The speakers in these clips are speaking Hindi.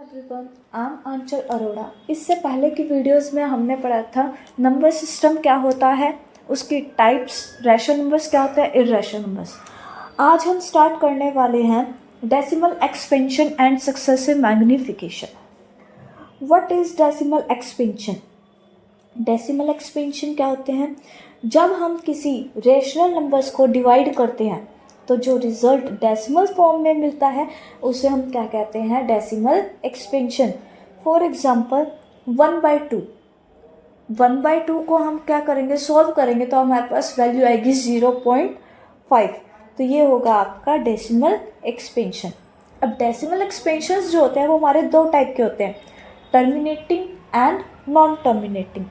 एवरीवन, आई एम आंचल अरोड़ा। इससे पहले की वीडियोस में हमने पढ़ा था नंबर सिस्टम क्या होता है, उसकी टाइप्स, रैशनल नंबर्स क्या होता है, इर्रेशनल नंबर्स। आज हम स्टार्ट करने वाले हैं decimal expansion and successive magnification. What is decimal expansion? Decimal expansion क्या होते हैं? जब हम किसी रेशनल नंबर्स को डिवाइड करते हैं तो जो रिजल्ट डेसिमल फॉर्म में मिलता है उसे हम क्या कहते हैं? Decimal expansion. For example 1/2। 1/2 को हम क्या करेंगे? सॉल्व करेंगे तो हमारे पास वैल्यू आएगी 0.5। तो ये होगा आपका डेसिमल एक्सपेंशन। अब डेसिमल एक्सपेंशंस जो होते हैं वो हमारे दो टाइप के होते हैं, terminating and non terminating.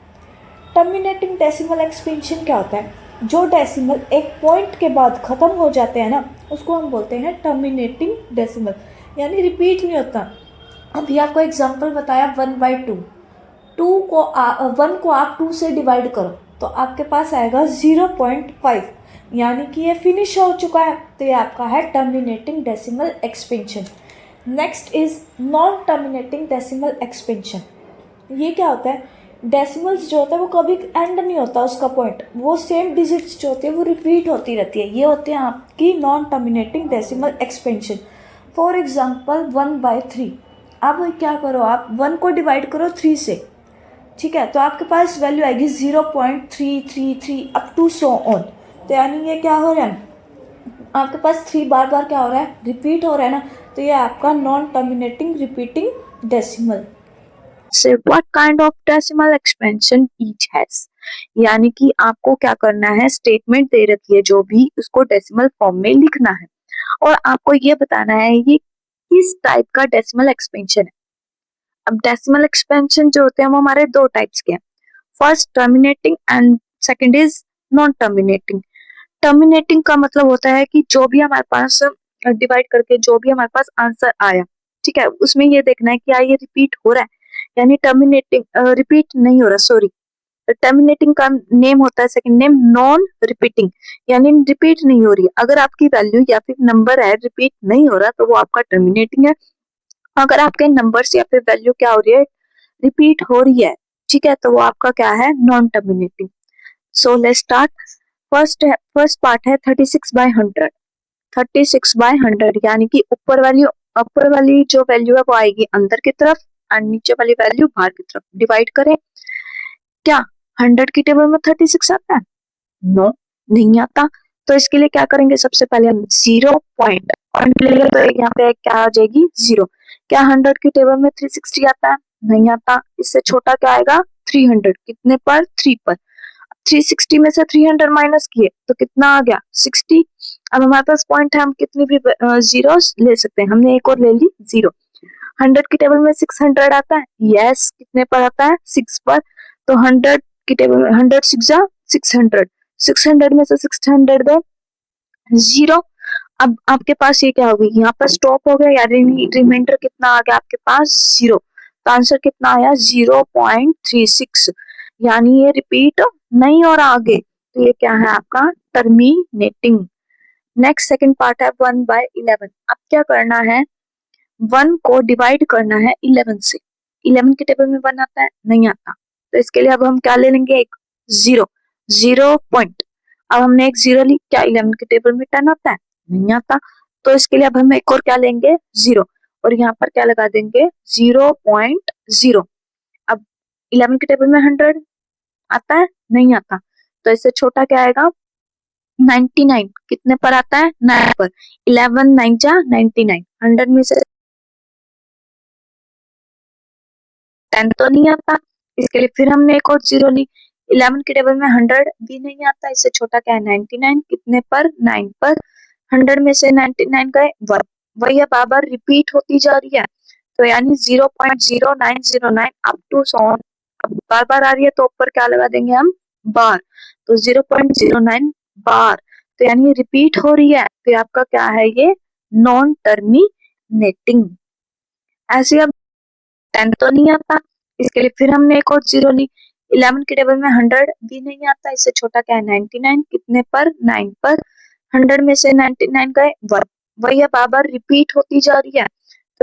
Terminating decimal expansion क्या होता है? जो डेसिमल एक पॉइंट के बाद ख़त्म हो जाते हैं ना, उसको हम बोलते हैं टर्मिनेटिंग डेसिमल, यानी रिपीट नहीं होता। अभी आपको एग्जांपल बताया 1/2। 1 को आप 2 से डिवाइड करो तो आपके पास आएगा 0.5, यानी कि ये फिनिश हो चुका है। तो ये आपका है terminating decimal expansion. Next is non terminating decimal expansion. ये क्या होता है? डेसिमल्स जो होता है वो कभी एंड नहीं होता उसका पॉइंट, वो सेम डिजिट्स जो होती है वो रिपीट होती रहती है। ये होते हैं आपकी non terminating decimal expansion. For example 1/3। अब क्या करो, आप 1 को डिवाइड करो 3 से, ठीक है, तो आपके पास वैल्यू आएगी 0.333 अप टू सो ऑन। तो यानी ये क्या हो रहा है, आपके पास 3 बार बार क्या हो रहा है? रिपीट हो रहा है ना। तो ये आपका नॉन टर्मिनेटिंग रिपीटिंग डेसिमल। से what kind of decimal expansion each has, यानी कि आपको क्या करना है, स्टेटमेंट दे रखी है जो भी, उसको डेसिमल फॉर्म में लिखना है और आपको ये बताना है ये किस टाइप का डेसिमल एक्सपेंशन है। अब डेसिमल एक्सपेंशन जो होते हैं वो हमारे दो टाइप्स के हैं, first terminating and second is non terminating. Terminating का मतलब होता है कि जो भी हमारे पास डिवाइड करके जो भी हमारे पास आंसर आया, ठीक है, उसमें ये देखना है कि क्या ये रिपीट हो रहा है, यानी टर्मिनेटिंग रिपीट नहीं हो रहा, सॉरी। टर्मिनेटिंग का नेम होता है, सेकंड नेम नॉन रिपीटिंग, यानी रिपीट नहीं हो रही है। अगर आपकी वैल्यू या फिर नंबर है रिपीट नहीं हो रहा तो वो आपका टर्मिनेटिंग है। अगर आपके नंबर्स या फिर वैल्यू क्या हो रही है, रिपीट हो रही है, ठीक है, तो वो आपका क्या है? Non terminating. So let's start. First part है 36/100। 36/100 यानी कि ऊपर वाली जो वैल्यू है वो आएगी अंदर की तरफ और नीचे वाली वैल्यू बाहर की तरफ। डिवाइड करें, क्या 100 की टेबल में 36 आता है? नो, नहीं आता। तो इसके लिए क्या करेंगे, सबसे पहले हम 0 पॉइंट लेंगे तो यहाँ पे क्या आ जाएगी? 0। क्या 100 की टेबल में 360 आता है? नहीं आता। इससे छोटा क्या आएगा? 300। कितने पर? 3 पर। 360 में से 300 माइनस किए तो कितना आ गया? 60। अब हमारे पास पॉइंट है, हम कितनी भी जीरो ले सकते हैं। हमने एक और ले ली 0। 100 की टेबल में 600 आता है? यस। कितने पर आता है? 6 पर। तो 100 की टेबल में 100 6 जा 600। 600 में से 600 गए 0। अब आपके पास ये क्या होगी, यहाँ पर स्टॉप हो गया, यानी रिमाइंडर कितना आ गया आपके पास? 0। तो आंसर कितना आया? 0.36, यानी ये रिपीट नहीं हो रहा आगे। तो ये क्या है आपका? टर्मिनेटिंग। नेक्स्ट सेकंड पार्ट है 1/11। अब क्या करना है, 1 को डिवाइड करना है 11 से। 11 की टेबल में 1 आता है? नहीं आता। तो इसके लिए अब हम क्या ले लेंगे? एक 0। 0 पॉइंट। अब हमने एक 0 ली, क्या 11 की टेबल में 10 आता है? नहीं आता। तो इसके लिए अब हम एक और क्या लेंगे? 0, और यहाँ पर क्या लगा देंगे? 0.0। अब 11 की टेबल में 100 आता है? नहीं आता। तो इससे छोटा क्या आएगा? 99। कितने पर आता है? 9 पर। 11 9 जा 99। 100 में से 10 तो नहीं आता। इसके लिए फिर हमने एक और 0 ली। 11 की टेबल में 100 भी नहीं आता। इससे छोटा क्या है? 99। कितने पर? 9 पर। 100 में से 99 गए 1। वही अब बार बार रिपीट होती जा रही है, तो यानी 0.0909 अप टू सो ऑन। अब बार बार आ रही है तो ऊपर क्या लगा देंगे हम? बार। तो 0.09 बार। तो यानी रिपीट हो रही है, तो आपका क्या है? ये नॉन टर्मिनेटिंग। ऐसे अब 10 तो नहीं आता। इसके लिए फिर हमने एक और 0 ली। 11 की टेबल में 100 भी नहीं आता। इससे छोटा क्या है? 99। कितने पर? 9 पर। 100 में से 99 गए 1। वही अब बार बार रिपीट होती जा रही है,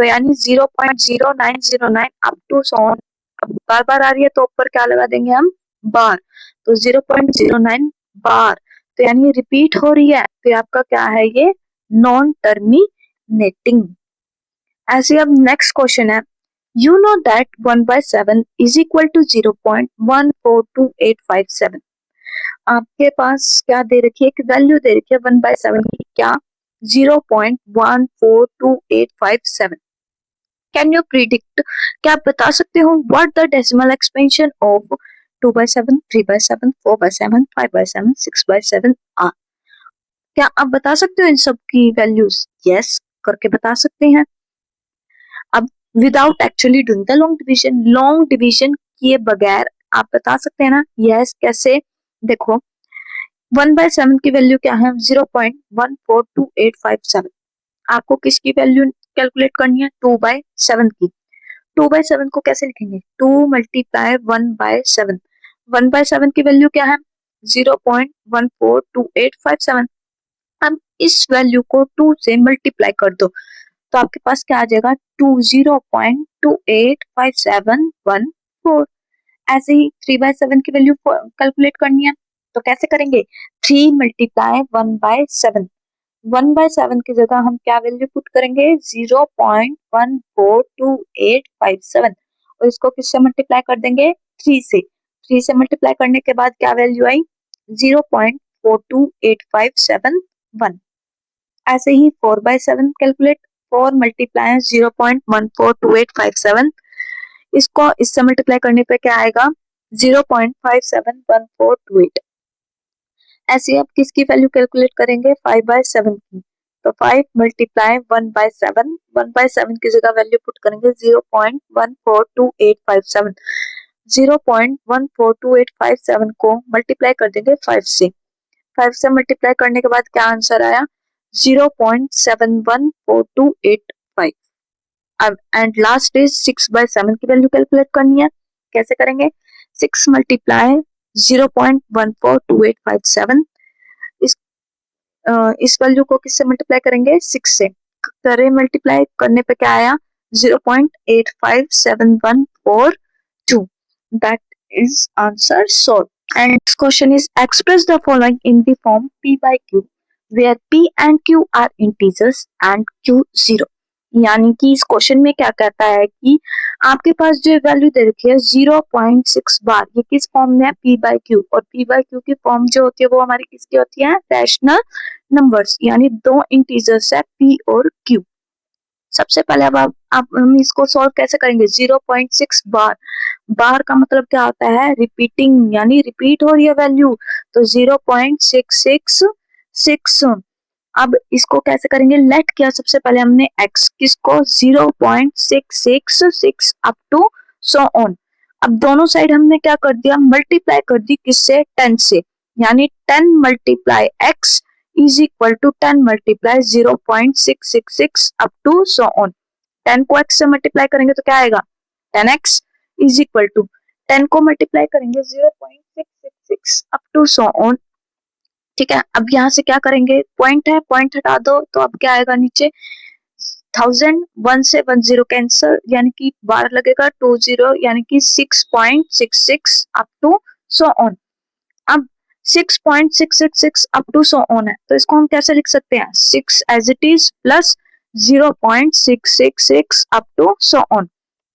तो यानी 0.0909 अप टू सो ऑन। अब बार बार आ रही है तो ऊपर क्या लगा देंगे हम, बार। तो 0.09 बार, तो यानी रिपीट हो रही है, तो आपका क्या है ये, नॉन टर्मिनेटिंग। ऐसे अब नेक्स्ट क्वेश्चन है, you know that 1/7 is equal to 0.142857। आपके पास क्या दे रखी है, एक वैल्यू दे रखी है 1/7 की, क्या, 0.142857। कैन यू प्रिडिक्ट, क्या आप बता सकते हो what the decimal expansion of 2/7, 3/7, 4/7, 5/7, 6/7 are. क्या आप बता सकते हो इन सब की वैल्यूज? यस करके बता सकते हैं। अब without actually doing the long division किए बगैर आप बता सकते हैं ना? यस कैसे, देखो 1/7 की वैल्यू क्या है, 0.142857। आपको किसकी वैल्यू कैलकुलेट करनी है, 2/7 की। 2/7 को कैसे लिखेंगे, 2 मल्टीप्लाई 1/7। 1/7 की वैल्यू क्या है, 0.142857। अब इस वैल्यू को 2 से मल्टीप्लाई कर दो, तो आपके पास क्या आ जाएगा, 0.285714। ऐसे ही 3/7 की वैल्यू कैलकुलेट करनी है, तो कैसे करेंगे, 3 मल्टीप्लाई 1/7। 1/7 की जगह हम क्या वैल्यू पुट करेंगे, 0.142857, और इसको किससे मल्टीप्लाई कर देंगे, 3 से। 3 से मल्टीप्लाई करने के बाद क्या वैल्यू आई, 0.428571। ऐसे ही 4/7 कैलकुलेट, 4 मल्टीप्लाई 0.142857, इसको इससे मल्टीप्लाई करने पे क्या आएगा, 0.571428। ऐसे अब किसकी वैल्यू कैलकुलेट करेंगे, 5/7 की। तो 5 मल्टीप्लाई 1/7, 1/7 की जगह वैल्यू पुट करेंगे 0.142857। 0.142857 को मल्टीप्लाई कर देंगे 5 से। 5 से मल्टीप्लाई करने के बाद क्या आंसर आया, 0.714285। अब एंड लास्ट इज 6/7 की वैल्यू कैलकुलेट करनी है, कैसे करेंगे, 6 मल्टीप्लाई 0.142857, इस इस वैल्यू को किससे मल्टीप्लाई करेंगे, 6 से। करें मल्टीप्लाई करने पे क्या आया, 0.857142। That is answer solve. And next question is, express the following in the form P by Q, where P and Q are integers and Q 0। यानी कि इस क्वेश्चन में क्या कहता है कि आपके पास जो वैल्यू दे रखी है 0.6 बार, ये किस फॉर्म में है, P by Q। और P by Q की फॉर्म जो होती है वो हमारी किसकी होती है, रैशनल नंबर्स, यानी दो इंटीजर्स है P और Q। सबसे पहले अब आप हम इसको सॉल्व कैसे करेंगे, 0.6 बार। बार का मतलब क्या होता है, रिपीटिंग, यानी रिपीट हो रही है वैल्यू, तो 0.666। अब इसको कैसे करेंगे, लेट किया सबसे पहले हमने x, किसको, 0.666 अप टू सो ऑन। अब दोनों साइड हमने क्या कर दिया, मल्टीप्लाई कर दी, किससे, 10 से। यानी 10 multiply x is equal to 10 multiply 0.666 up to so on. 10 को x से मल्टीप्लाई करेंगे तो क्या आएगा, 10x इज इक्वल टू 10 को मल्टीप्लाई करेंगे 0.666 अप टू सो ऑन। ठीक है, अब यहाँ से क्या करेंगे, पॉइंट है, पॉइंट हटा दो, तो अब क्या आएगा नीचे, 1000, 1 से 10 कैंसिल, यानी कि बार लगेगा 20, यानी कि 6.666 अप टू सो ऑन। अब 6.666 अप टू सो ऑन है, तो इसको हम कैसे लिख सकते हैं, 6 as it is plus 0.666 up to so on.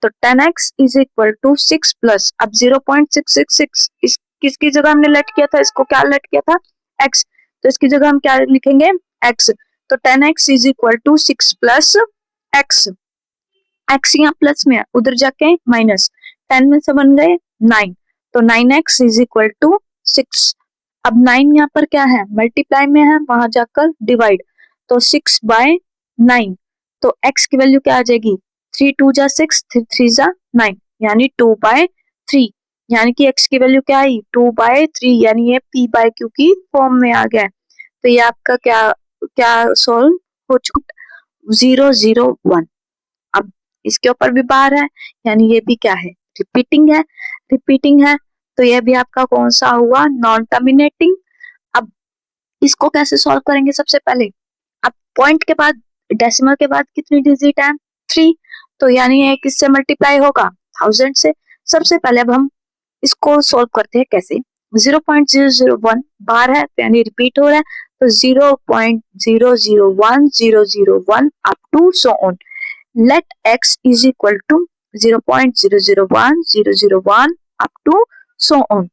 तो 10x is equal to 6 plus, अब 0.666 इस किसकी जगह हमने लेट किया था, इसको क्या लेट किया था, x, तो इसकी जगह हम क्या लिखेंगे, x। तो 10x is equal to 6 plus x, x यहाँ प्लस में है, उधर जाके माइनस, 10 में से बन गए 9, तो 9x इज इक्वल टू 6। अब 9 यहाँ पर क्या है, मल्टीप्लाई में है, वहां जाकर डिवाइड, तो 6/9, तो x की वैल्यू क्या आ जाएगी, 3 2 जा 6, 3 जा 9, यानी 2/3। यानी कि x की वैल्यू क्या आई, 2/3, यानी ये p by q की फॉर्म में आ गया। तो ये आपका क्या क्या सोल्व हो चुका, 001। अब इसके ऊपर भी बार है, यानी ये भी क्या है, रिपीटिंग है, रिपीटिंग है, तो ये भी आपका कौन सा हुआ, नॉन टर्मिनेटिंग। अब इसको कैसे सॉल्व करेंगे, सबसे पहले अब पॉइंट के बाद, डेसिमल के बाद कितनी डिजिट है, 3, तो यानी ये किससे मल्टीप्लाई होगा 1000 से। सबसे पहले अब हम इसको सॉल्व करते हैं कैसे। 0.001 बार है तो यानी रिपीट हो रहा है, तो 0.001001 up to so on. Let x is equal to 0.001001 up to so on.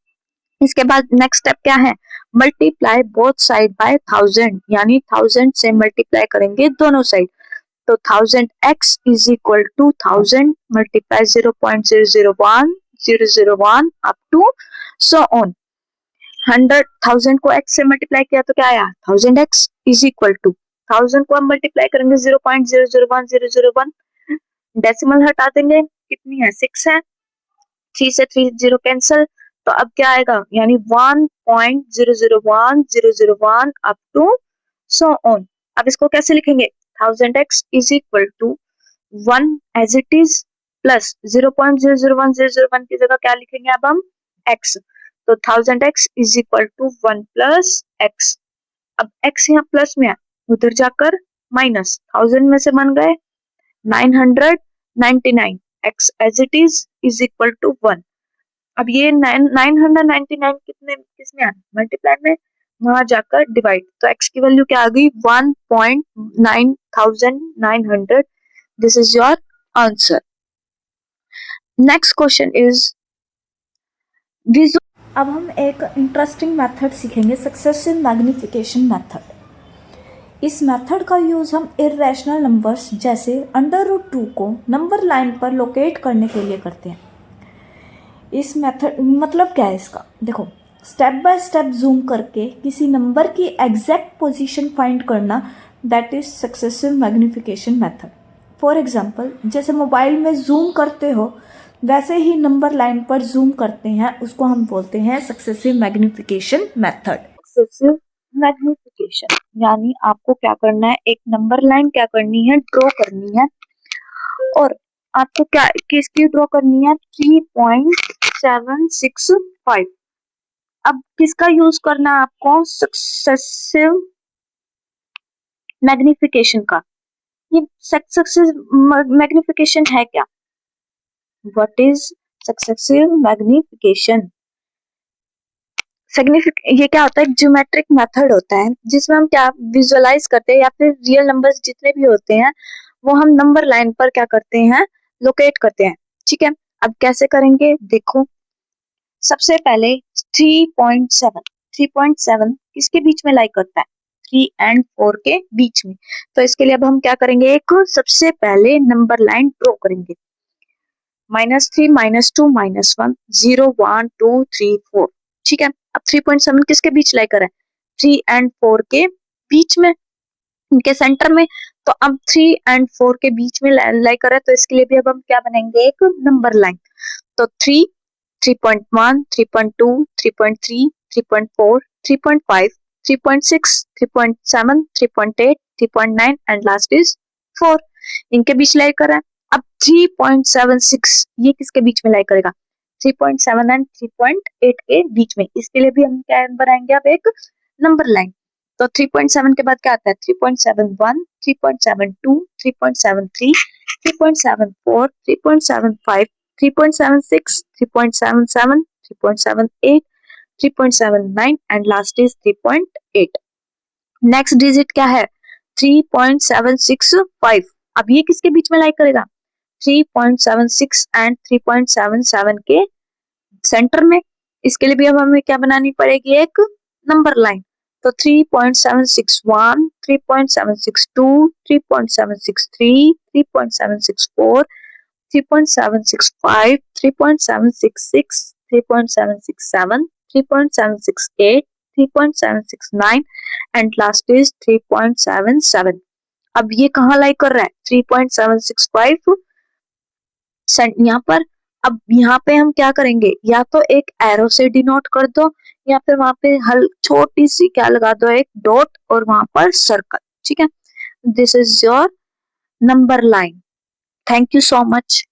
इसके बाद नेक्स्ट स्टेप क्या है, मल्टीप्लाई बोथ साइड बाय 1000, यानी 1000 से मल्टीप्लाई करेंगे दोनों साइड। तो 1000x is equal to 1000 multiply 0.001001 up to so on. 100,000 को x से मल्टीप्लाई किया तो क्या आया 1000x इज इक्वल टू 1000 को हम मल्टीप्लाई करेंगे 0.001001, डेसिमल हटा देंगे, कितनी है 6 है, 3 से 3 0 कैंसिल, तो अब क्या आएगा यानी 1.001001 अप टू सो ऑन। अब इसको कैसे लिखेंगे 1000x is equal to 1 as it is plus 0.001001 की जगह क्या लिखेंगे अब हम x, तो 1000x is equal to 1 plus x। अब x यहाँ प्लस में है, उधर जाकर माइनस, 1000 में से बन गए 999, x as it is equal to 1। अब ये 999 किसमें आना मल्टीप्लाई में, वहां जाकर डिवाइड, तो x की वैल्यू क्या आ गई 1.9900। This is your answer. Next question is अब हम एक इंटरेस्टिंग मेथड सीखेंगे, सक्सेसिव मैग्निफिकेशन मेथड। इस मेथड का यूज़ हम इर्रेशनल नंबर्स जैसे √2 को नंबर लाइन पर लोकेट करने के लिए करते हैं। इस मेथड मतलब क्या है इसका, देखो स्टेप बाय स्टेप जूम करके किसी नंबर की एग्जैक्ट पोजीशन फाइंड करना, that is successive magnification method. For example जैसे मोबाइल में जूम करते हो वैसे ही नंबर लाइन पर जूम करते हैं, उसको हम बोलते हैं successive magnification method. Successive magnification यानी आपको क्या करना है, एक नंबर लाइन क्या करनी है ड्रॉ करनी है, और आपको क्या किसकी ड्रॉ करनी है 3.765। अब किसका यूज करना है आपको सक्सेसिव मैग्निफिकेशन का। ये सक्सेसिव मैग्निफिकेशन है क्या, व्हाट इज सक्सेसिव मैग्निफिकेशन। ये क्या होता है, एक ज्योमेट्रिक मेथड होता है जिसमें हम क्या विजुअलाइज करते हैं या फिर रियल नंबर्स जितने भी होते हैं वो हम नंबर लाइन पर क्या करते हैं लोकेट करते हैं। ठीक है, अब कैसे करेंगे देखो, सबसे पहले 3.7 किसके बीच में लाई करता है 3 and 4 के बीच में, तो इसके लिए अब हम क्या करेंगे, एक सबसे पहले नंबर लाइन ड्रॉ करेंगे, -3 -2 -1 0 1 2 3 4। ठीक है, अब 3.7 किसके बीच लाई कर है 3 and 4 के बीच में, इनके सेंटर में, तो अब 3 and 4 के बीच में लाई कर है, तो इसके लिए भी अब हम क्या बनाएंगे एक नंबर लाइन, तो 3 3.1 3.2 3.3 3.4 3.5 3.6 3.7 3.8 3.9 एंड लास्ट इज 4, इनके बीच लाई कर है। अब 3.76 ये किसके बीच में लाई करेगा 3.7 एंड 3.8 के बीच में, इसके लिए भी हम क्या बनाएंगे अब एक नंबर लाइन, तो 3.7 के बाद क्या आता है 3.71 3.72 3.73 3.74 3.75 3.76 3.77 3.78 3.79 and last is 3.8। Next digit क्या है 3.765, अब ये किसके बीच में लाई करेगा 3.76 एंड 3.77 के सेंटर में, इसके लिए भी अब हमें क्या बनानी पड़ेगी एक नंबर लाइन, तो 3.761 3.762 3.763 3.764 3.765 3.766 3.767 3.768 3.769 एंड लास्ट इज 3.77। अब ये कहाँ लाई कर रहा है 3.765 यहाँ पर। अब यहाँ पे हम क्या करेंगे, या तो एक एरो से डिनोट कर दो या फिर वहां पे छोटी सी क्या लगा दो एक डॉट और वहां पर सर्कल। ठीक है, this is your number line. Thank you so much.